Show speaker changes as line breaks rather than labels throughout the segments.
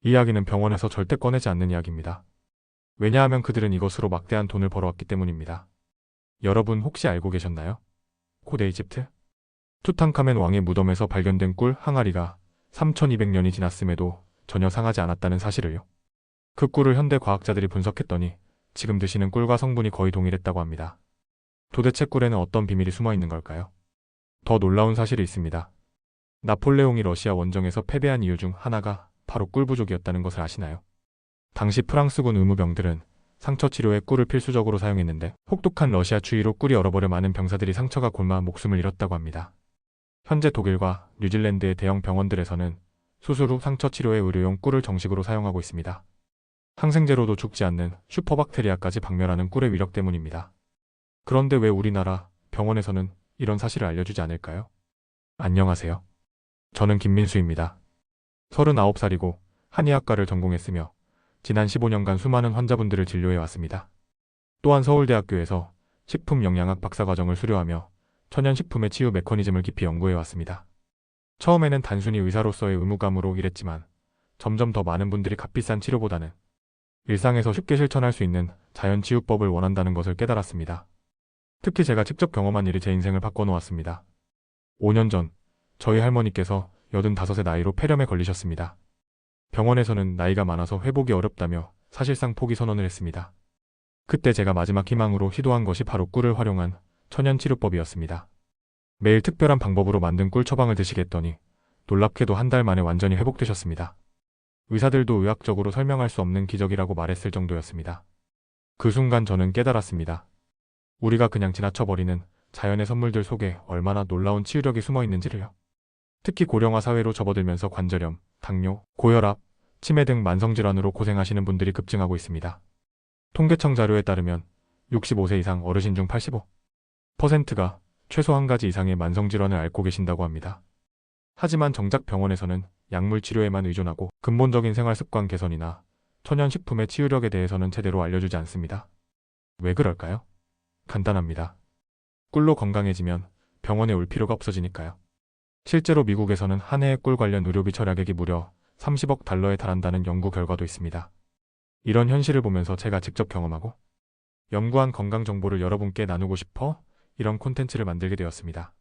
이 이야기는 병원에서 절대 꺼내지 않는 이야기입니다. 왜냐하면 그들은 이것으로 막대한 돈을 벌어왔기 때문입니다. 여러분 혹시 알고 계셨나요? 고대 이집트? 투탕카멘 왕의 무덤에서 발견된 꿀 항아리가 3200년이 지났음에도 전혀 상하지 않았다는 사실을요. 그 꿀을 현대 과학자들이 분석했더니 지금 드시는 꿀과 성분이 거의 동일했다고 합니다. 도대체 꿀에는 어떤 비밀이 숨어 있는 걸까요? 더 놀라운 사실이 있습니다. 나폴레옹이 러시아 원정에서 패배한 이유 중 하나가 바로 꿀 부족이었다는 것을 아시나요? 당시 프랑스군 의무병들은 상처 치료에 꿀을 필수적으로 사용했는데 혹독한 러시아 추위로 꿀이 얼어버려 많은 병사들이 상처가 곪아 목숨을 잃었다고 합니다. 현재 독일과 뉴질랜드의 대형 병원들에서는 수술 후 상처 치료에 의료용 꿀을 정식으로 사용하고 있습니다. 항생제로도 죽지 않는 슈퍼박테리아까지 박멸하는 꿀의 위력 때문입니다. 그런데 왜 우리나라 병원에서는 이런 사실을 알려주지 않을까요? 안녕하세요. 저는 김민수입니다. 39살이고 한의학과를 전공했으며 지난 15년간 수많은 환자분들을 진료해왔습니다. 또한 서울대학교에서 식품영양학 박사과정을 수료하며 천연식품의 치유 메커니즘을 깊이 연구해왔습니다. 처음에는 단순히 의사로서의 의무감으로 일했지만 점점 더 많은 분들이 값비싼 치료보다는 일상에서 쉽게 실천할 수 있는 자연치유법을 원한다는 것을 깨달았습니다. 특히 제가 직접 경험한 일이 제 인생을 바꿔놓았습니다. 5년 전 저희 할머니께서 85의 나이로 폐렴에 걸리셨습니다. 병원에서는 나이가 많아서 회복이 어렵다며 사실상 포기 선언을 했습니다. 그때 제가 마지막 희망으로 시도한 것이 바로 꿀을 활용한 천연치료법이었습니다. 매일 특별한 방법으로 만든 꿀 처방을 드시겠더니 놀랍게도 한 달 만에 완전히 회복되셨습니다. 의사들도 의학적으로 설명할 수 없는 기적이라고 말했을 정도였습니다. 그 순간 저는 깨달았습니다. 우리가 그냥 지나쳐버리는 자연의 선물들 속에 얼마나 놀라운 치유력이 숨어 있는지를요. 특히 고령화 사회로 접어들면서 관절염, 당뇨, 고혈압, 치매 등 만성질환으로 고생하시는 분들이 급증하고 있습니다. 통계청 자료에 따르면 65세 이상 어르신 중 85%가 최소 한 가지 이상의 만성질환을 앓고 계신다고 합니다. 하지만 정작 병원에서는 약물 치료에만 의존하고 근본적인 생활습관 개선이나 천연식품의 치유력에 대해서는 제대로 알려주지 않습니다. 왜 그럴까요? 간단합니다. 꿀로 건강해지면 병원에 올 필요가 없어지니까요. 실제로 미국에서는 한 해의 꿀 관련 의료비 절약액이 무려 30억 달러에 달한다는 연구 결과도 있습니다. 이런 현실을 보면서 제가 직접 경험하고 연구한 건강 정보를 여러분께 나누고 싶어 이런 콘텐츠를 만들게 되었습니다.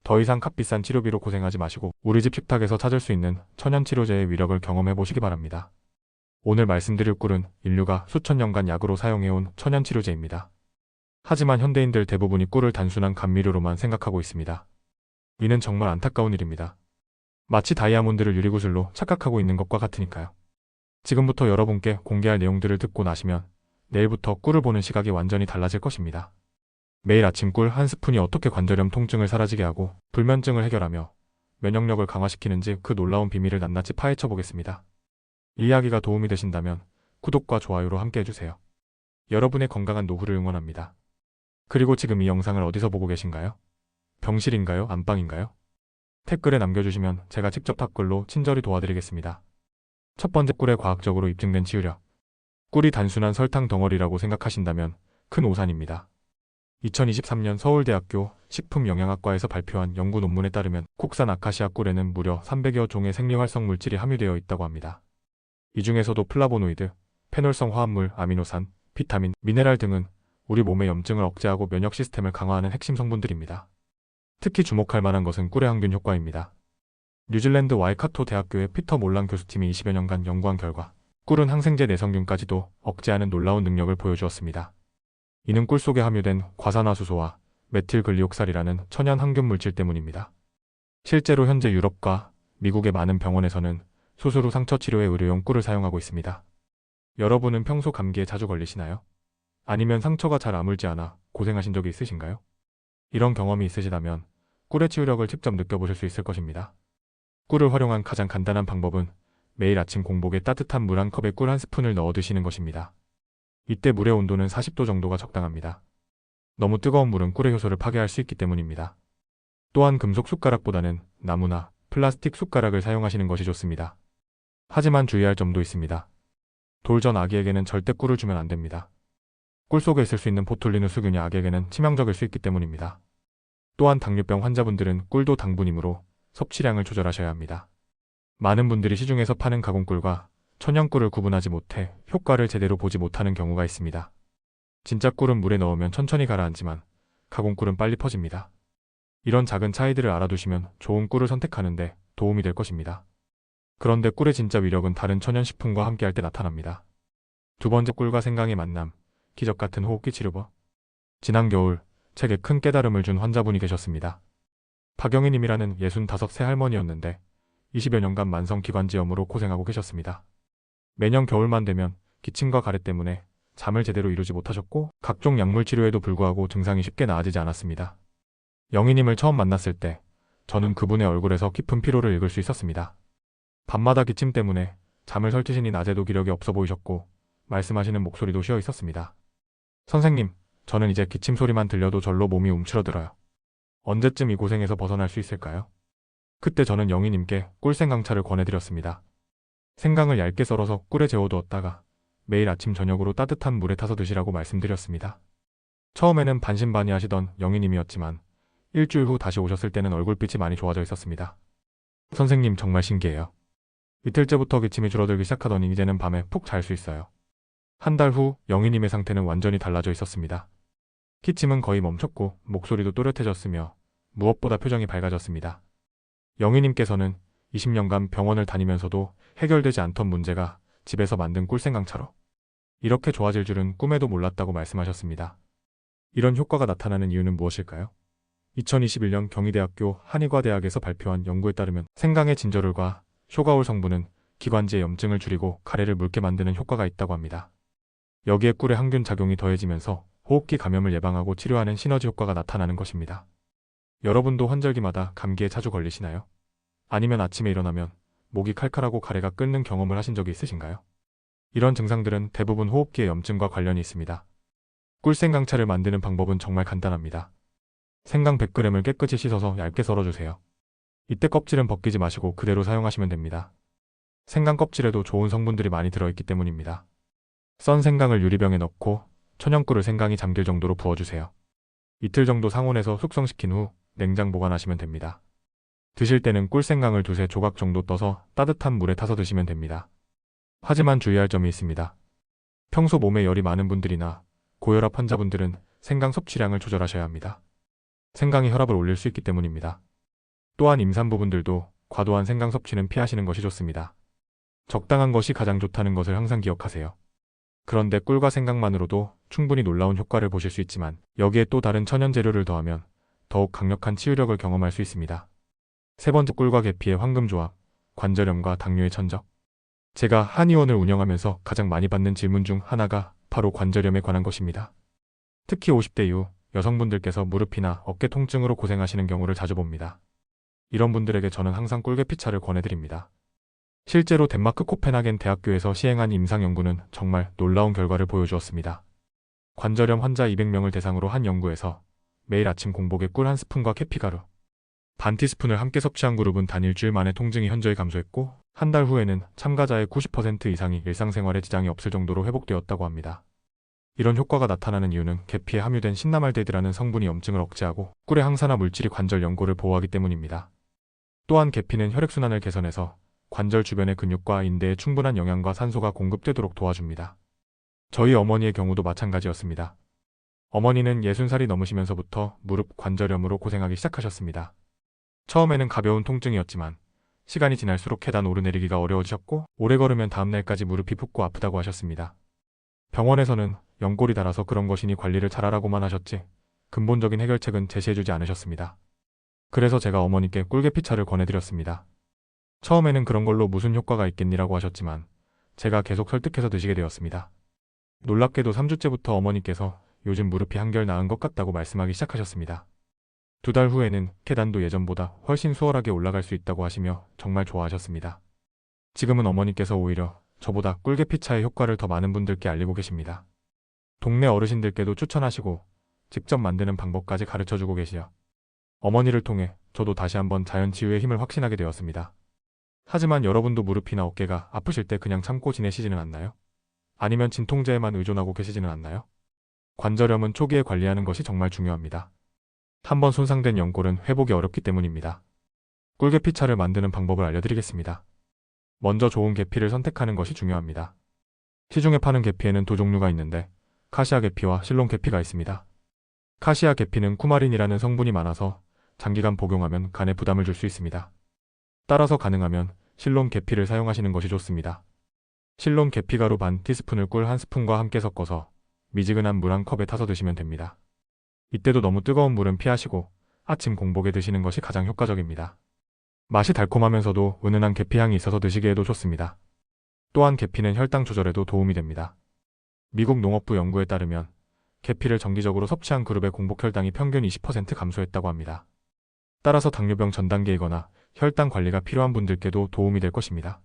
더 이상 값비싼 치료비로 고생하지 마시고 우리 집 식탁에서 찾을 수 있는 천연치료제의 위력을 경험해 보시기 바랍니다. 오늘 말씀드릴 꿀은 인류가 수천 년간 약으로 사용해온 천연치료제입니다. 하지만 현대인들 대부분이 꿀을 단순한 감미료로만 생각하고 있습니다. 이는 정말 안타까운 일입니다. 마치 다이아몬드를 유리구슬로 착각하고 있는 것과 같으니까요. 지금부터 여러분께 공개할 내용들을 듣고 나시면 내일부터 꿀을 보는 시각이 완전히 달라질 것입니다. 매일 아침 꿀 한 스푼이 어떻게 관절염 통증을 사라지게 하고 불면증을 해결하며 면역력을 강화시키는지 그 놀라운 비밀을 낱낱이 파헤쳐 보겠습니다. 이 이야기가 도움이 되신다면 구독과 좋아요로 함께 해주세요. 여러분의 건강한 노후를 응원합니다. 그리고 지금 이 영상을 어디서 보고 계신가요? 병실인가요? 안방인가요? 댓글에 남겨주시면 제가 직접 답글로 친절히 도와드리겠습니다. 첫 번째, 꿀의 과학적으로 입증된 치유력. 꿀이 단순한 설탕 덩어리라고 생각하신다면 큰 오산입니다. 2023년 서울대학교 식품영양학과에서 발표한 연구 논문에 따르면 국산 아카시아 꿀에는 무려 300여 종의 생리활성 물질이 함유되어 있다고 합니다. 이 중에서도 플라보노이드, 페놀성 화합물, 아미노산, 비타민, 미네랄 등은 우리 몸의 염증을 억제하고 면역 시스템을 강화하는 핵심 성분들입니다. 특히 주목할 만한 것은 꿀의 항균 효과입니다. 뉴질랜드 와이카토 대학교의 피터 몰란 교수팀이 20여 년간 연구한 결과 꿀은 항생제 내성균까지도 억제하는 놀라운 능력을 보여주었습니다. 이는 꿀 속에 함유된 과산화수소와 메틸글리옥살이라는 천연 항균 물질 때문입니다. 실제로 현재 유럽과 미국의 많은 병원에서는 수술 후 상처 치료에 의료용 꿀을 사용하고 있습니다. 여러분은 평소 감기에 자주 걸리시나요? 아니면 상처가 잘 아물지 않아 고생하신 적이 있으신가요? 이런 경험이 있으시다면 꿀의 치유력을 직접 느껴보실 수 있을 것입니다. 꿀을 활용한 가장 간단한 방법은 매일 아침 공복에 따뜻한 물 한 컵에 꿀 한 스푼을 넣어 드시는 것입니다. 이때 물의 온도는 40도 정도가 적당합니다. 너무 뜨거운 물은 꿀의 효소를 파괴할 수 있기 때문입니다. 또한 금속 숟가락보다는 나무나 플라스틱 숟가락을 사용하시는 것이 좋습니다. 하지만 주의할 점도 있습니다. 돌전 아기에게는 절대 꿀을 주면 안 됩니다. 꿀 속에 있을 수 있는 보툴리누스균이 아기에게는 치명적일 수 있기 때문입니다. 또한 당뇨병 환자분들은 꿀도 당분이므로 섭취량을 조절하셔야 합니다. 많은 분들이 시중에서 파는 가공꿀과 천연꿀을 구분하지 못해 효과를 제대로 보지 못하는 경우가 있습니다. 진짜 꿀은 물에 넣으면 천천히 가라앉지만 가공꿀은 빨리 퍼집니다. 이런 작은 차이들을 알아두시면 좋은 꿀을 선택하는데 도움이 될 것입니다. 그런데 꿀의 진짜 위력은 다른 천연식품과 함께할 때 나타납니다. 두 번째, 꿀과 생강의 만남, 기적 같은 호흡기 치료법. 지난 겨울 제게 큰 깨달음을 준 환자분이 계셨습니다. 박영희님이라는 65세 할머니였는데 20여 년간 만성기관지염으로 고생하고 계셨습니다. 매년 겨울만 되면 기침과 가래 때문에 잠을 제대로 이루지 못하셨고 각종 약물 치료에도 불구하고 증상이 쉽게 나아지지 않았습니다. 영희님을 처음 만났을 때 저는 그분의 얼굴에서 깊은 피로를 읽을 수 있었습니다. 밤마다 기침 때문에 잠을 설치시니 낮에도 기력이 없어 보이셨고 말씀하시는 목소리도 쉬어 있었습니다. 선생님, 저는 이제 기침 소리만 들려도 절로 몸이 움츠러들어요. 언제쯤 이 고생에서 벗어날 수 있을까요? 그때 저는 영희님께 꿀생강차를 권해드렸습니다. 생강을 얇게 썰어서 꿀에 재워두었다가 매일 아침 저녁으로 따뜻한 물에 타서 드시라고 말씀드렸습니다. 처음에는 반신반의하시던 영희님이었지만 일주일 후 다시 오셨을 때는 얼굴빛이 많이 좋아져 있었습니다. 선생님, 정말 신기해요. 이틀째부터 기침이 줄어들기 시작하더니 이제는 밤에 푹 잘 수 있어요. 한 달 후 영희님의 상태는 완전히 달라져 있었습니다. 기침은 거의 멈췄고 목소리도 또렷해졌으며 무엇보다 표정이 밝아졌습니다. 영희님께서는 20년간 병원을 다니면서도 해결되지 않던 문제가 집에서 만든 꿀생강차로 이렇게 좋아질 줄은 꿈에도 몰랐다고 말씀하셨습니다. 이런 효과가 나타나는 이유는 무엇일까요? 2021년 경희대학교 한의과대학에서 발표한 연구에 따르면 생강의 진저롤과 쇼가올 성분은 기관지의 염증을 줄이고 가래를 묽게 만드는 효과가 있다고 합니다. 여기에 꿀의 항균 작용이 더해지면서 호흡기 감염을 예방하고 치료하는 시너지 효과가 나타나는 것입니다. 여러분도 환절기마다 감기에 자주 걸리시나요? 아니면 아침에 일어나면 목이 칼칼하고 가래가 끓는 경험을 하신 적이 있으신가요? 이런 증상들은 대부분 호흡기의 염증과 관련이 있습니다. 꿀생강차를 만드는 방법은 정말 간단합니다. 생강 100g을 깨끗이 씻어서 얇게 썰어주세요. 이때 껍질은 벗기지 마시고 그대로 사용하시면 됩니다. 생강 껍질에도 좋은 성분들이 많이 들어있기 때문입니다. 썬 생강을 유리병에 넣고 천연꿀을 생강이 잠길 정도로 부어주세요. 이틀 정도 상온에서 숙성시킨 후 냉장 보관하시면 됩니다. 드실 때는 꿀생강을 두세 조각 정도 떠서 따뜻한 물에 타서 드시면 됩니다. 하지만 주의할 점이 있습니다. 평소 몸에 열이 많은 분들이나 고혈압 환자분들은 생강 섭취량을 조절하셔야 합니다. 생강이 혈압을 올릴 수 있기 때문입니다. 또한 임산부분들도 과도한 생강 섭취는 피하시는 것이 좋습니다. 적당한 것이 가장 좋다는 것을 항상 기억하세요. 그런데 꿀과 생강만으로도 충분히 놀라운 효과를 보실 수 있지만 여기에 또 다른 천연 재료를 더하면 더욱 강력한 치유력을 경험할 수 있습니다. 세 번째, 꿀과 계피의 황금조합, 관절염과 당뇨의 천적. 제가 한의원을 운영하면서 가장 많이 받는 질문 중 하나가 바로 관절염에 관한 것입니다. 특히 50대 이후 여성분들께서 무릎이나 어깨 통증으로 고생하시는 경우를 자주 봅니다. 이런 분들에게 저는 항상 꿀계피차를 권해드립니다. 실제로 덴마크 코펜하겐 대학교에서 시행한 임상 연구는 정말 놀라운 결과를 보여주었습니다. 관절염 환자 200명을 대상으로 한 연구에서 매일 아침 공복에 꿀 한 스푼과 계피가루 반 티스푼을 함께 섭취한 그룹은 단 일주일 만에 통증이 현저히 감소했고 한 달 후에는 참가자의 90% 이상이 일상생활에 지장이 없을 정도로 회복되었다고 합니다. 이런 효과가 나타나는 이유는 계피에 함유된 신나말데이드라는 성분이 염증을 억제하고 꿀의 항산화 물질이 관절 연골을 보호하기 때문입니다. 또한 계피는 혈액순환을 개선해서 관절 주변의 근육과 인대에 충분한 영양과 산소가 공급되도록 도와줍니다. 저희 어머니의 경우도 마찬가지였습니다. 어머니는 60살이 넘으시면서부터 무릎 관절염으로 고생하기 시작하셨습니다. 처음에는 가벼운 통증이었지만 시간이 지날수록 계단 오르내리기가 어려워지셨고 오래 걸으면 다음날까지 무릎이 붓고 아프다고 하셨습니다. 병원에서는 연골이 닳아서 그런 것이니 관리를 잘하라고만 하셨지 근본적인 해결책은 제시해주지 않으셨습니다. 그래서 제가 어머니께 꿀계피차를 권해드렸습니다. 처음에는 그런 걸로 무슨 효과가 있겠니라고 하셨지만 제가 계속 설득해서 드시게 되었습니다. 놀랍게도 3주째부터 어머니께서 요즘 무릎이 한결 나은 것 같다고 말씀하기 시작하셨습니다. 2달 후에는 계단도 예전보다 훨씬 수월하게 올라갈 수 있다고 하시며 정말 좋아하셨습니다. 지금은 어머니께서 오히려 저보다 꿀계피차의 효과를 더 많은 분들께 알리고 계십니다. 동네 어르신들께도 추천하시고 직접 만드는 방법까지 가르쳐주고 계시어 어머니를 통해 저도 다시 한번 자연치유의 힘을 확신하게 되었습니다. 하지만 여러분도 무릎이나 어깨가 아프실 때 그냥 참고 지내시지는 않나요? 아니면 진통제에만 의존하고 계시지는 않나요? 관절염은 초기에 관리하는 것이 정말 중요합니다. 한번 손상된 연골은 회복이 어렵기 때문입니다. 꿀계피차를 만드는 방법을 알려드리겠습니다. 먼저 좋은 계피를 선택하는 것이 중요합니다. 시중에 파는 계피에는 두 종류가 있는데 카시아 계피와 실론 계피가 있습니다. 카시아 계피는 쿠마린이라는 성분이 많아서 장기간 복용하면 간에 부담을 줄 수 있습니다. 따라서 가능하면 실론 계피를 사용하시는 것이 좋습니다. 실론 계피가루 반 티스푼을 꿀 한 스푼과 함께 섞어서 미지근한 물 한 컵에 타서 드시면 됩니다. 이때도 너무 뜨거운 물은 피하시고 아침 공복에 드시는 것이 가장 효과적입니다. 맛이 달콤하면서도 은은한 계피향이 있어서 드시기에도 좋습니다. 또한 계피는 혈당 조절에도 도움이 됩니다. 미국 농업부 연구에 따르면 계피를 정기적으로 섭취한 그룹의 공복 혈당이 평균 20% 감소했다고 합니다. 따라서 당뇨병 전 단계이거나 혈당 관리가 필요한 분들께도 도움이 될 것입니다.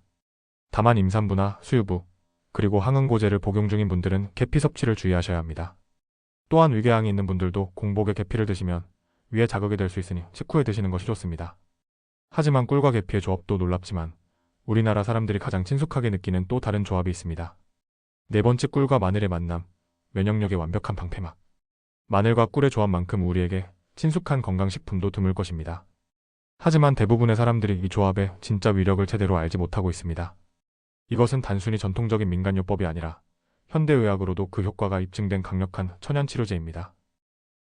다만 임산부나 수유부, 그리고 항응고제를 복용 중인 분들은 계피 섭취를 주의하셔야 합니다. 또한 위궤양이 있는 분들도 공복에 계피를 드시면 위에 자극이 될 수 있으니 식후에 드시는 것이 좋습니다. 하지만 꿀과 계피의 조합도 놀랍지만 우리나라 사람들이 가장 친숙하게 느끼는 또 다른 조합이 있습니다. 네 번째, 꿀과 마늘의 만남, 면역력의 완벽한 방패막. 마늘과 꿀의 조합만큼 우리에게 친숙한 건강식품도 드물 것입니다. 하지만 대부분의 사람들이 이 조합의 진짜 위력을 제대로 알지 못하고 있습니다. 이것은 단순히 전통적인 민간요법이 아니라 현대의학으로도 그 효과가 입증된 강력한 천연치료제입니다.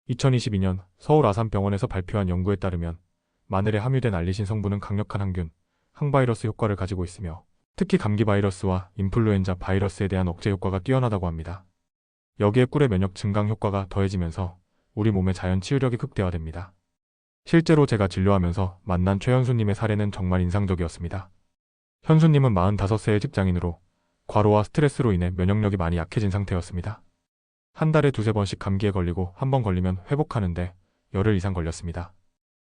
2022년 서울 아산병원에서 발표한 연구에 따르면 마늘에 함유된 알리신 성분은 강력한 항균, 항바이러스 효과를 가지고 있으며 특히 감기 바이러스와 인플루엔자 바이러스에 대한 억제 효과가 뛰어나다고 합니다. 여기에 꿀의 면역 증강 효과가 더해지면서 우리 몸의 자연 치유력이 극대화됩니다. 실제로 제가 진료하면서 만난 최현수님의 사례는 정말 인상적이었습니다. 현수님은 45세의 직장인으로 과로와 스트레스로 인해 면역력이 많이 약해진 상태였습니다. 한 달에 두세 번씩 감기에 걸리고 한 번 걸리면 회복하는데 열흘 이상 걸렸습니다.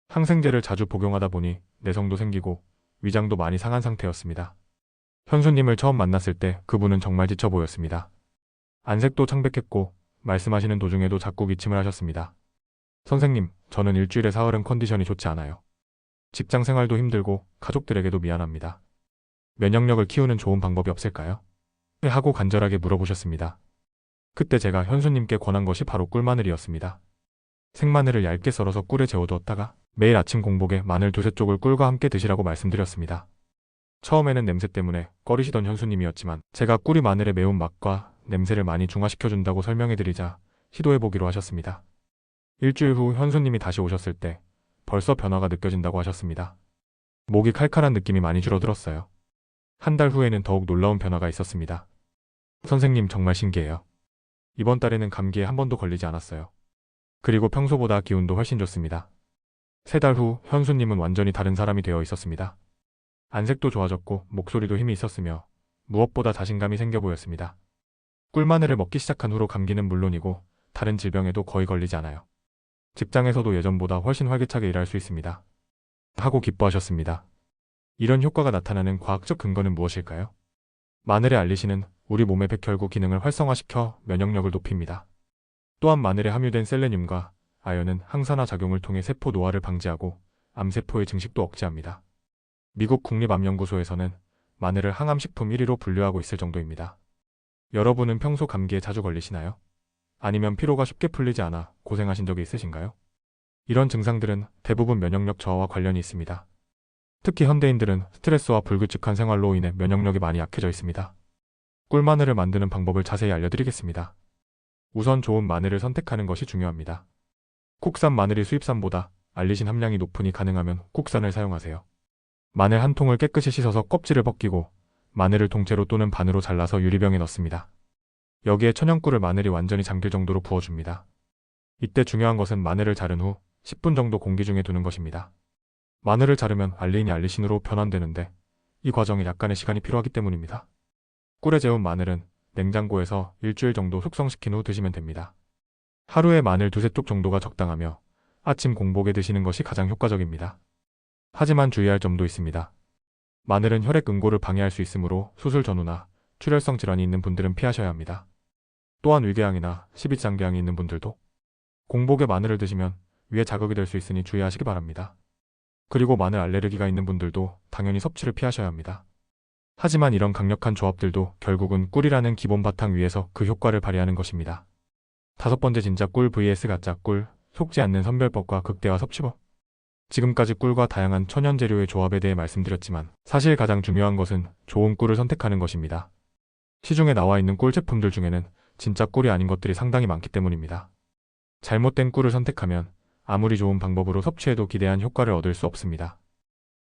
항생제를 자주 복용하다 보니 내성도 생기고 위장도 많이 상한 상태였습니다. 현수님을 처음 만났을 때 그분은 정말 지쳐 보였습니다. 안색도 창백했고 말씀하시는 도중에도 자꾸 기침을 하셨습니다. 선생님, 저는 일주일에 사흘은 컨디션이 좋지 않아요. 직장 생활도 힘들고 가족들에게도 미안합니다. 면역력을 키우는 좋은 방법이 없을까요? 하고 간절하게 물어보셨습니다. 그때 제가 현수님께 권한 것이 바로 꿀마늘이었습니다. 생마늘을 얇게 썰어서 꿀에 재워두었다가 매일 아침 공복에 마늘 두세 쪽을 꿀과 함께 드시라고 말씀드렸습니다. 처음에는 냄새 때문에 꺼리시던 현수님이었지만 제가 꿀이 마늘의 매운 맛과 냄새를 많이 중화시켜준다고 설명해드리자 시도해보기로 하셨습니다. 일주일 후 현수님이 다시 오셨을 때 벌써 변화가 느껴진다고 하셨습니다. 목이 칼칼한 느낌이 많이 줄어들었어요. 한 달 후에는 더욱 놀라운 변화가 있었습니다. 선생님, 정말 신기해요. 이번 달에는 감기에 한 번도 걸리지 않았어요. 그리고 평소보다 기운도 훨씬 좋습니다. 3달 후 현수님은 완전히 다른 사람이 되어 있었습니다. 안색도 좋아졌고 목소리도 힘이 있었으며 무엇보다 자신감이 생겨 보였습니다. 꿀마늘을 먹기 시작한 후로 감기는 물론이고 다른 질병에도 거의 걸리지 않아요. 직장에서도 예전보다 훨씬 활기차게 일할 수 있습니다. 하고 기뻐하셨습니다. 이런 효과가 나타나는 과학적 근거는 무엇일까요? 마늘의 알리신은 우리 몸의 백혈구 기능을 활성화시켜 면역력을 높입니다. 또한 마늘에 함유된 셀레늄과 아연은 항산화 작용을 통해 세포 노화를 방지하고 암세포의 증식도 억제합니다. 미국 국립암연구소에서는 마늘을 항암식품 1위로 분류하고 있을 정도입니다. 여러분은 평소 감기에 자주 걸리시나요? 아니면 피로가 쉽게 풀리지 않아 고생하신 적이 있으신가요? 이런 증상들은 대부분 면역력 저하와 관련이 있습니다. 특히 현대인들은 스트레스와 불규칙한 생활로 인해 면역력이 많이 약해져 있습니다. 꿀마늘을 만드는 방법을 자세히 알려드리겠습니다. 우선 좋은 마늘을 선택하는 것이 중요합니다. 국산 마늘이 수입산보다 알리신 함량이 높으니 가능하면 국산을 사용하세요. 마늘 한 통을 깨끗이 씻어서 껍질을 벗기고 마늘을 통째로 또는 반으로 잘라서 유리병에 넣습니다. 여기에 천연꿀을 마늘이 완전히 잠길 정도로 부어줍니다. 이때 중요한 것은 마늘을 자른 후 10분 정도 공기 중에 두는 것입니다. 마늘을 자르면 알린이 알리신으로 변환되는데 이 과정에 약간의 시간이 필요하기 때문입니다. 꿀에 재운 마늘은 냉장고에서 일주일 정도 숙성시킨 후 드시면 됩니다. 하루에 마늘 두세 쪽 정도가 적당하며 아침 공복에 드시는 것이 가장 효과적입니다. 하지만 주의할 점도 있습니다. 마늘은 혈액 응고를 방해할 수 있으므로 수술 전후나 출혈성 질환이 있는 분들은 피하셔야 합니다. 또한 위궤양이나 십이장궤양이 있는 분들도 공복에 마늘을 드시면 위에 자극이 될 수 있으니 주의하시기 바랍니다. 그리고 마늘 알레르기가 있는 분들도 당연히 섭취를 피하셔야 합니다. 하지만 이런 강력한 조합들도 결국은 꿀이라는 기본 바탕 위에서 그 효과를 발휘하는 것입니다. 5번째, 진짜 꿀 vs 가짜 꿀, 속지 않는 선별법과 극대화 섭취법. 지금까지 꿀과 다양한 천연 재료의 조합에 대해 말씀드렸지만 사실 가장 중요한 것은 좋은 꿀을 선택하는 것입니다. 시중에 나와 있는 꿀 제품들 중에는 진짜 꿀이 아닌 것들이 상당히 많기 때문입니다. 잘못된 꿀을 선택하면 아무리 좋은 방법으로 섭취해도 기대한 효과를 얻을 수 없습니다.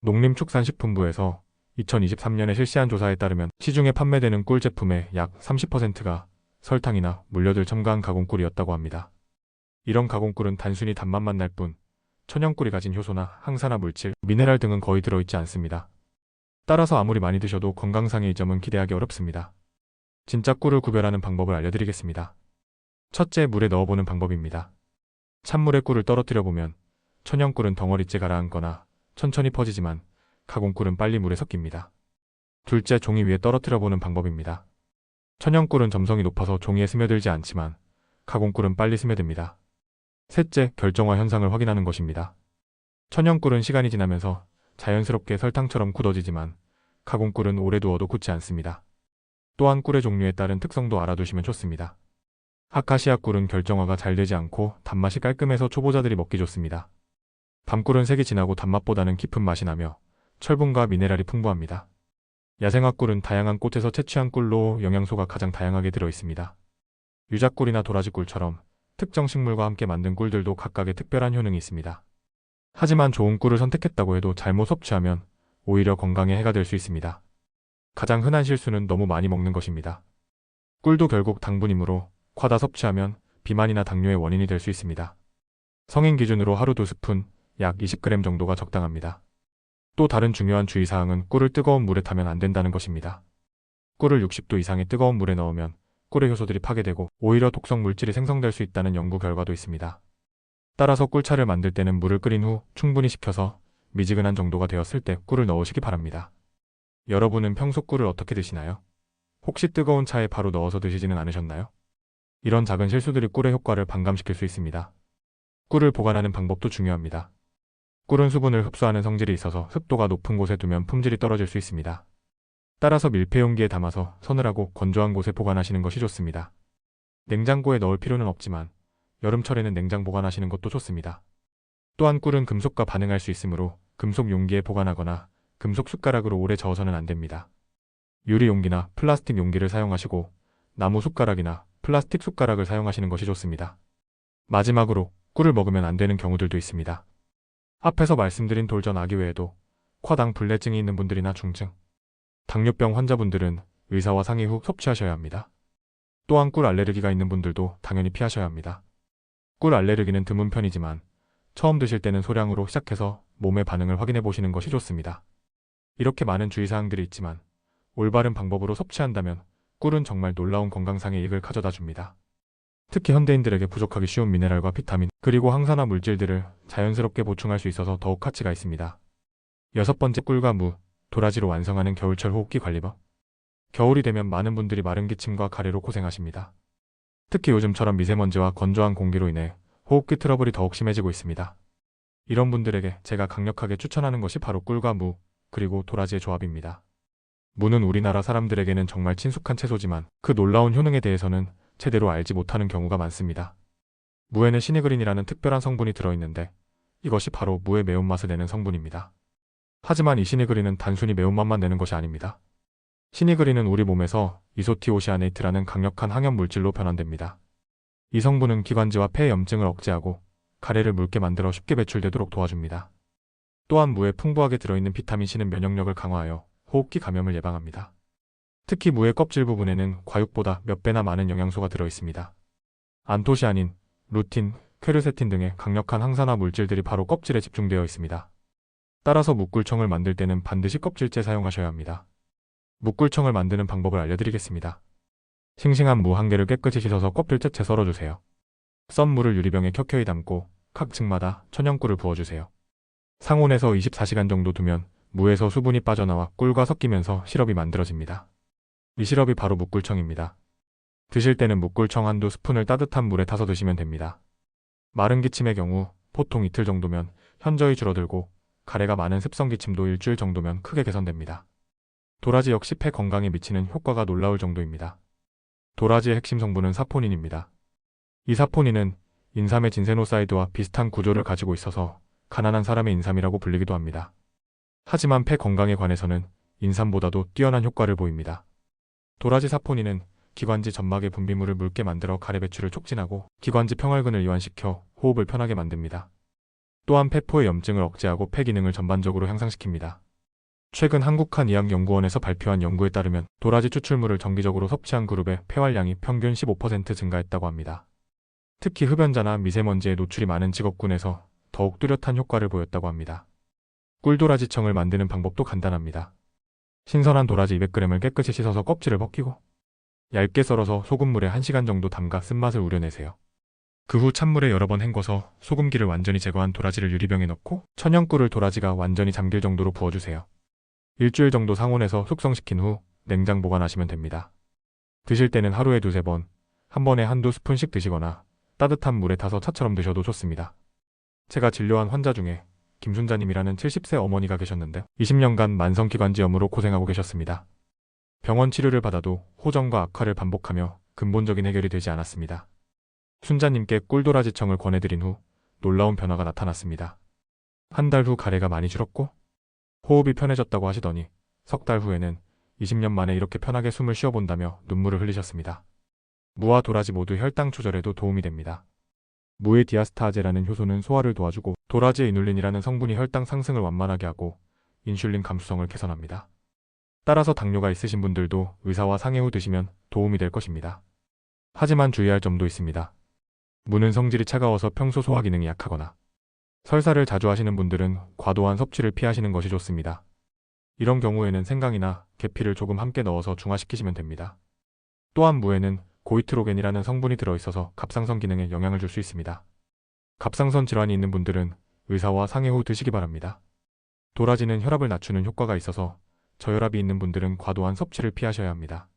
농림축산식품부에서 2023년에 실시한 조사에 따르면 시중에 판매되는 꿀 제품의 약 30%가 설탕이나 물엿을 첨가한 가공꿀이었다고 합니다. 이런 가공꿀은 단순히 단맛만 날 뿐 천연꿀이 가진 효소나 항산화 물질, 미네랄 등은 거의 들어있지 않습니다. 따라서 아무리 많이 드셔도 건강상의 이점은 기대하기 어렵습니다. 진짜 꿀을 구별하는 방법을 알려드리겠습니다. 첫째, 물에 넣어보는 방법입니다. 찬물에 꿀을 떨어뜨려 보면 천연꿀은 덩어리째 가라앉거나 천천히 퍼지지만 가공꿀은 빨리 물에 섞입니다. 둘째, 종이 위에 떨어뜨려 보는 방법입니다. 천연꿀은 점성이 높아서 종이에 스며들지 않지만 가공꿀은 빨리 스며듭니다. 셋째, 결정화 현상을 확인하는 것입니다. 천연꿀은 시간이 지나면서 자연스럽게 설탕처럼 굳어지지만 가공꿀은 오래 두어도 굳지 않습니다. 또한 꿀의 종류에 따른 특성도 알아두시면 좋습니다. 아카시아 꿀은 결정화가 잘 되지 않고 단맛이 깔끔해서 초보자들이 먹기 좋습니다. 밤꿀은 색이 진하고 단맛보다는 깊은 맛이 나며 철분과 미네랄이 풍부합니다. 야생화 꿀은 다양한 꽃에서 채취한 꿀로 영양소가 가장 다양하게 들어있습니다. 유자꿀이나 도라지꿀처럼 특정 식물과 함께 만든 꿀들도 각각의 특별한 효능이 있습니다. 하지만 좋은 꿀을 선택했다고 해도 잘못 섭취하면 오히려 건강에 해가 될 수 있습니다. 가장 흔한 실수는 너무 많이 먹는 것입니다. 꿀도 결국 당분이므로 과다 섭취하면 비만이나 당뇨의 원인이 될 수 있습니다. 성인 기준으로 하루 2스푼, 약 20g 정도가 적당합니다. 또 다른 중요한 주의사항은 꿀을 뜨거운 물에 타면 안 된다는 것입니다. 꿀을 60도 이상의 뜨거운 물에 넣으면 꿀의 효소들이 파괴되고 오히려 독성 물질이 생성될 수 있다는 연구 결과도 있습니다. 따라서 꿀차를 만들 때는 물을 끓인 후 충분히 식혀서 미지근한 정도가 되었을 때 꿀을 넣으시기 바랍니다. 여러분은 평소 꿀을 어떻게 드시나요? 혹시 뜨거운 차에 바로 넣어서 드시지는 않으셨나요? 이런 작은 실수들이 꿀의 효과를 반감시킬 수 있습니다. 꿀을 보관하는 방법도 중요합니다. 꿀은 수분을 흡수하는 성질이 있어서 습도가 높은 곳에 두면 품질이 떨어질 수 있습니다. 따라서 밀폐 용기에 담아서 서늘하고 건조한 곳에 보관하시는 것이 좋습니다. 냉장고에 넣을 필요는 없지만 여름철에는 냉장 보관하시는 것도 좋습니다. 또한 꿀은 금속과 반응할 수 있으므로 금속 용기에 보관하거나 금속 숟가락으로 오래 저어서는 안 됩니다. 유리 용기나 플라스틱 용기를 사용하시고 나무 숟가락이나 플라스틱 숟가락을 사용하시는 것이 좋습니다. 마지막으로 꿀을 먹으면 안 되는 경우들도 있습니다. 앞에서 말씀드린 돌전 아기 외에도 과당 불내증이 있는 분들이나 중증, 당뇨병 환자분들은 의사와 상의 후 섭취하셔야 합니다. 또한 꿀 알레르기가 있는 분들도 당연히 피하셔야 합니다. 꿀 알레르기는 드문 편이지만 처음 드실 때는 소량으로 시작해서 몸의 반응을 확인해 보시는 것이 좋습니다. 이렇게 많은 주의사항들이 있지만 올바른 방법으로 섭취한다면 꿀은 정말 놀라운 건강상의 이익을 가져다 줍니다. 특히 현대인들에게 부족하기 쉬운 미네랄과 비타민, 그리고 항산화 물질들을 자연스럽게 보충할 수 있어서 더욱 가치가 있습니다. 여섯 번째, 꿀과 무, 도라지로 완성하는 겨울철 호흡기 관리법. 겨울이 되면 많은 분들이 마른 기침과 가래로 고생하십니다. 특히 요즘처럼 미세먼지와 건조한 공기로 인해 호흡기 트러블이 더욱 심해지고 있습니다. 이런 분들에게 제가 강력하게 추천하는 것이 바로 꿀과 무, 그리고 도라지의 조합입니다. 무는 우리나라 사람들에게는 정말 친숙한 채소지만 그 놀라운 효능에 대해서는 제대로 알지 못하는 경우가 많습니다. 무에는 시니그린이라는 특별한 성분이 들어있는데 이것이 바로 무의 매운맛을 내는 성분입니다. 하지만 이 시니그린은 단순히 매운맛만 내는 것이 아닙니다. 시니그린은 우리 몸에서 이소티오시아네이트라는 강력한 항염 물질로 변환됩니다. 이 성분은 기관지와 폐 염증을 억제하고 가래를 묽게 만들어 쉽게 배출되도록 도와줍니다. 또한 무에 풍부하게 들어있는 비타민 C는 면역력을 강화하여 호흡기 감염을 예방합니다. 특히 무의 껍질 부분에는 과육보다 몇 배나 많은 영양소가 들어있습니다. 안토시아닌, 루틴, 퀘르세틴 등의 강력한 항산화 물질들이 바로 껍질에 집중되어 있습니다. 따라서 무꿀청을 만들 때는 반드시 껍질째 사용하셔야 합니다. 무꿀청을 만드는 방법을 알려드리겠습니다. 싱싱한 무 한 개를 깨끗이 씻어서 껍질째 채 썰어주세요. 썬 물을 유리병에 켜켜이 담고 각 층마다 천연꿀을 부어주세요. 상온에서 24시간 정도 두면 무에서 수분이 빠져나와 꿀과 섞이면서 시럽이 만들어집니다. 이 시럽이 바로 무꿀청입니다. 드실 때는 무꿀청 한두 스푼을 따뜻한 물에 타서 드시면 됩니다. 마른 기침의 경우 보통 이틀 정도면 현저히 줄어들고 가래가 많은 습성 기침도 일주일 정도면 크게 개선됩니다. 도라지 역시 폐 건강에 미치는 효과가 놀라울 정도입니다. 도라지의 핵심 성분은 사포닌입니다. 이 사포닌은 인삼의 진세노사이드와 비슷한 구조를 가지고 있어서 가난한 사람의 인삼이라고 불리기도 합니다. 하지만 폐 건강에 관해서는 인삼보다도 뛰어난 효과를 보입니다. 도라지 사포닌은 기관지 점막의 분비물을 묽게 만들어 가래 배출을 촉진하고 기관지 평활근을 이완시켜 호흡을 편하게 만듭니다. 또한 폐포의 염증을 억제하고 폐 기능을 전반적으로 향상시킵니다. 최근 한국한의학연구원에서 발표한 연구에 따르면 도라지 추출물을 정기적으로 섭취한 그룹의 폐활량이 평균 15% 증가했다고 합니다. 특히 흡연자나 미세먼지에 노출이 많은 직업군에서 더욱 뚜렷한 효과를 보였다고 합니다. 꿀도라지청을 만드는 방법도 간단합니다. 신선한 도라지 200g을 깨끗이 씻어서 껍질을 벗기고 얇게 썰어서 소금물에 1시간 정도 담가 쓴맛을 우려내세요. 그 후 찬물에 여러 번 헹궈서 소금기를 완전히 제거한 도라지를 유리병에 넣고 천연꿀을 도라지가 완전히 잠길 정도로 부어주세요. 일주일 정도 상온에서 숙성시킨 후 냉장 보관하시면 됩니다. 드실 때는 하루에 2~3번, 한 번에 한두 스푼씩 드시거나 따뜻한 물에 타서 차처럼 드셔도 좋습니다. 제가 진료한 환자 중에 김순자님이라는 70세 어머니가 계셨는데 20년간 만성기관지염으로 고생하고 계셨습니다. 병원 치료를 받아도 호전과 악화를 반복하며 근본적인 해결이 되지 않았습니다. 순자님께 꿀도라지청을 권해드린 후 놀라운 변화가 나타났습니다. 한 달 후 가래가 많이 줄었고 호흡이 편해졌다고 하시더니 석 달 후에는 20년 만에 이렇게 편하게 숨을 쉬어본다며 눈물을 흘리셨습니다. 무와 도라지 모두 혈당 조절에도 도움이 됩니다. 무의 디아스타아제라는 효소는 소화를 도와주고 도라지의 이눌린이라는 성분이 혈당 상승을 완만하게 하고 인슐린 감수성을 개선합니다. 따라서 당뇨가 있으신 분들도 의사와 상의 후 드시면 도움이 될 것입니다. 하지만 주의할 점도 있습니다. 무는 성질이 차가워서 평소 소화 기능이 약하거나 설사를 자주 하시는 분들은 과도한 섭취를 피하시는 것이 좋습니다. 이런 경우에는 생강이나 계피를 조금 함께 넣어서 중화시키시면 됩니다. 또한 무에는 고이트로겐이라는 성분이 들어있어서 갑상선 기능에 영향을 줄 수 있습니다. 갑상선 질환이 있는 분들은 의사와 상의 후 드시기 바랍니다. 도라지는 혈압을 낮추는 효과가 있어서 저혈압이 있는 분들은 과도한 섭취를 피하셔야 합니다.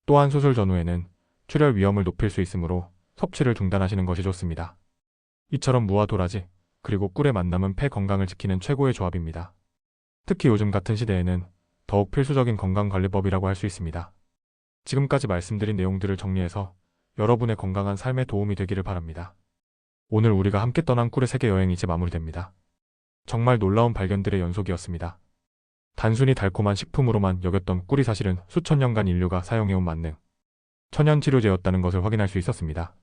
또한 수술 전후에는 출혈 위험을 높일 수 있으므로 섭취를 중단하시는 것이 좋습니다. 이처럼 무와 도라지, 그리고 꿀의 만남은 폐 건강을 지키는 최고의 조합입니다. 특히 요즘 같은 시대에는 더욱 필수적인 건강관리법이라고 할 수 있습니다. 지금까지 말씀드린 내용들을 정리해서 여러분의 건강한 삶에 도움이 되기를 바랍니다. 오늘 우리가 함께 떠난 꿀의 세계 여행이 이제 마무리됩니다. 정말 놀라운 발견들의 연속이었습니다. 단순히 달콤한 식품으로만 여겼던 꿀이 사실은 수천 년간 인류가 사용해온 만능 천연치료제였다는 것을 확인할 수 있었습니다.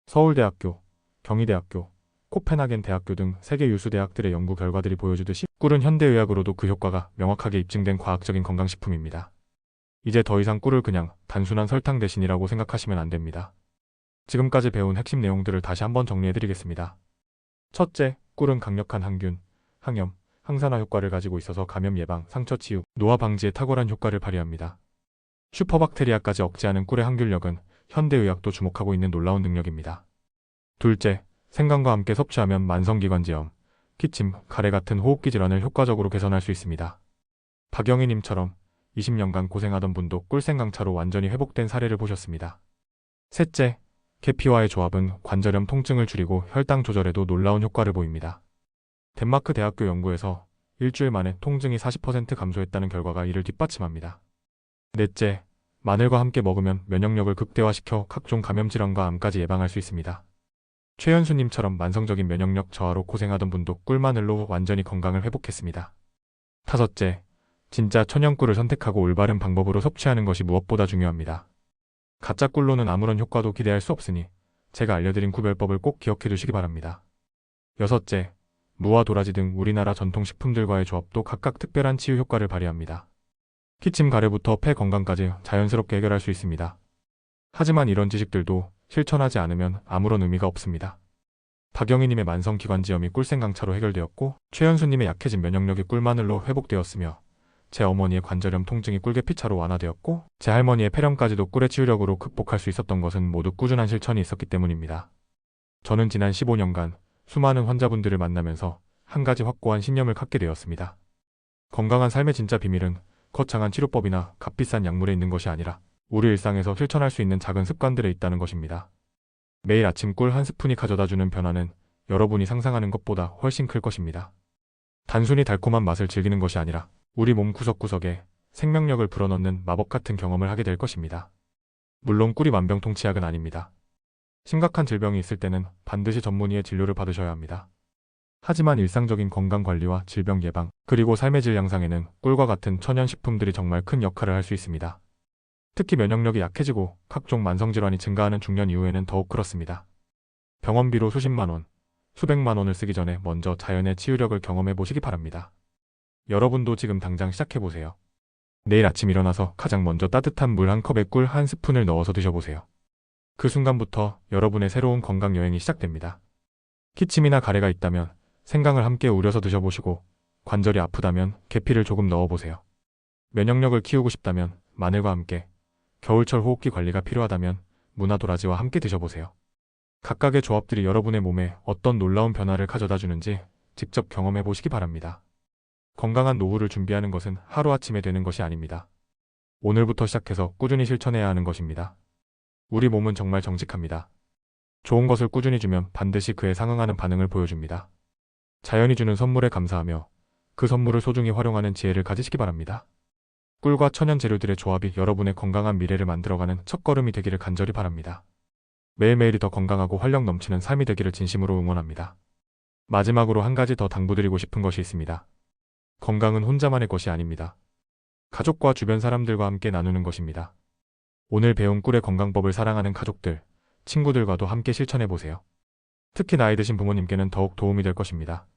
서울대학교, 경희대학교, 코펜하겐 대학교 등 세계 유수 대학들의 연구 결과들이 보여주듯이 꿀은 현대의학으로도 그 효과가 명확하게 입증된 과학적인 건강식품입니다. 이제 더 이상 꿀을 그냥 단순한 설탕 대신이라고 생각하시면 안 됩니다. 지금까지 배운 핵심 내용들을 다시 한번 정리해드리겠습니다. 첫째, 꿀은 강력한 항균, 항염, 항산화 효과를 가지고 있어서 감염 예방, 상처 치유, 노화 방지에 탁월한 효과를 발휘합니다. 슈퍼박테리아까지 억제하는 꿀의 항균력은 현대의학도 주목하고 있는 놀라운 능력입니다. 둘째, 생강과 함께 섭취하면 만성기관지염, 기침, 가래 같은 호흡기 질환을 효과적으로 개선할 수 있습니다. 박영희님처럼 20년간 고생하던 분도 꿀생강차로 완전히 회복된 사례를 보셨습니다. 셋째, 계피와의 조합은 관절염 통증을 줄이고 혈당 조절에도 놀라운 효과를 보입니다. 덴마크 대학교 연구에서 일주일 만에 통증이 40% 감소했다는 결과가 이를 뒷받침합니다. 넷째, 마늘과 함께 먹으면 면역력을 극대화시켜 각종 감염질환과 암까지 예방할 수 있습니다. 최연수님처럼 만성적인 면역력 저하로 고생하던 분도 꿀마늘로 완전히 건강을 회복했습니다. 다섯째, 진짜 천연꿀을 선택하고 올바른 방법으로 섭취하는 것이 무엇보다 중요합니다. 가짜 꿀로는 아무런 효과도 기대할 수 없으니 제가 알려드린 구별법을 꼭 기억해 두시기 바랍니다. 여섯째, 무와 도라지 등 우리나라 전통식품들과의 조합도 각각 특별한 치유 효과를 발휘합니다. 기침 가래부터 폐 건강까지 자연스럽게 해결할 수 있습니다. 하지만 이런 지식들도 실천하지 않으면 아무런 의미가 없습니다. 박영희님의 만성기관지염이 꿀생강차로 해결되었고 최연수님의 약해진 면역력이 꿀마늘로 회복되었으며 제 어머니의 관절염 통증이 꿀계피차로 완화되었고 제 할머니의 폐렴까지도 꿀의 치유력으로 극복할 수 있었던 것은 모두 꾸준한 실천이 있었기 때문입니다. 저는 지난 15년간 수많은 환자분들을 만나면서 한 가지 확고한 신념을 갖게 되었습니다. 건강한 삶의 진짜 비밀은 거창한 치료법이나 값비싼 약물에 있는 것이 아니라 우리 일상에서 실천할 수 있는 작은 습관들에 있다는 것입니다. 매일 아침 꿀 한 스푼이 가져다주는 변화는 여러분이 상상하는 것보다 훨씬 클 것입니다. 단순히 달콤한 맛을 즐기는 것이 아니라 우리 몸 구석구석에 생명력을 불어넣는 마법 같은 경험을 하게 될 것입니다. 물론 꿀이 만병통치약은 아닙니다. 심각한 질병이 있을 때는 반드시 전문의의 진료를 받으셔야 합니다. 하지만 일상적인 건강 관리와 질병 예방, 그리고 삶의 질 향상에는 꿀과 같은 천연 식품들이 정말 큰 역할을 할 수 있습니다. 특히 면역력이 약해지고 각종 만성질환이 증가하는 중년 이후에는 더욱 그렇습니다. 병원비로 수십만 원, 수백만 원을 쓰기 전에 먼저 자연의 치유력을 경험해 보시기 바랍니다. 여러분도 지금 당장 시작해 보세요. 내일 아침 일어나서 가장 먼저 따뜻한 물 한 컵에 꿀 한 스푼을 넣어서 드셔보세요. 그 순간부터 여러분의 새로운 건강 여행이 시작됩니다. 기침이나 가래가 있다면 생강을 함께 우려서 드셔보시고, 관절이 아프다면 계피를 조금 넣어보세요. 면역력을 키우고 싶다면 마늘과 함께, 겨울철 호흡기 관리가 필요하다면 무나 도라지와 함께 드셔보세요. 각각의 조합들이 여러분의 몸에 어떤 놀라운 변화를 가져다 주는지 직접 경험해 보시기 바랍니다. 건강한 노후를 준비하는 것은 하루아침에 되는 것이 아닙니다. 오늘부터 시작해서 꾸준히 실천해야 하는 것입니다. 우리 몸은 정말 정직합니다. 좋은 것을 꾸준히 주면 반드시 그에 상응하는 반응을 보여줍니다. 자연이 주는 선물에 감사하며 그 선물을 소중히 활용하는 지혜를 가지시기 바랍니다. 꿀과 천연 재료들의 조합이 여러분의 건강한 미래를 만들어가는 첫걸음이 되기를 간절히 바랍니다. 매일매일이 더 건강하고 활력 넘치는 삶이 되기를 진심으로 응원합니다. 마지막으로 한 가지 더 당부드리고 싶은 것이 있습니다. 건강은 혼자만의 것이 아닙니다. 가족과 주변 사람들과 함께 나누는 것입니다. 오늘 배운 꿀의 건강법을 사랑하는 가족들, 친구들과도 함께 실천해보세요. 특히 나이 드신 부모님께는 더욱 도움이 될 것입니다.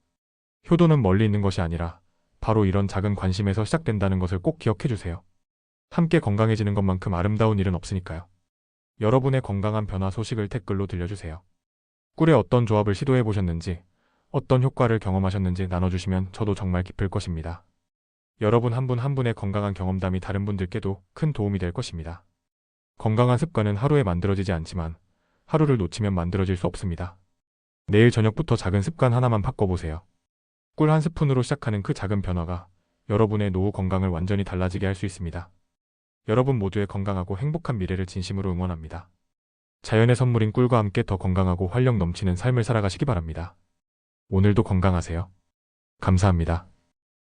효도는 멀리 있는 것이 아니라 바로 이런 작은 관심에서 시작된다는 것을 꼭 기억해주세요. 함께 건강해지는 것만큼 아름다운 일은 없으니까요. 여러분의 건강한 변화 소식을 댓글로 들려주세요. 꿀의 어떤 조합을 시도해보셨는지, 어떤 효과를 경험하셨는지 나눠주시면 저도 정말 기쁠 것입니다. 여러분 한 분 한 분의 건강한 경험담이 다른 분들께도 큰 도움이 될 것입니다. 건강한 습관은 하루에 만들어지지 않지만 하루를 놓치면 만들어질 수 없습니다. 내일 저녁부터 작은 습관 하나만 바꿔보세요. 꿀 한 스푼으로 시작하는 그 작은 변화가 여러분의 노후 건강을 완전히 달라지게 할 수 있습니다. 여러분 모두의 건강하고 행복한 미래를 진심으로 응원합니다. 자연의 선물인 꿀과 함께 더 건강하고 활력 넘치는 삶을 살아가시기 바랍니다. 오늘도 건강하세요. 감사합니다.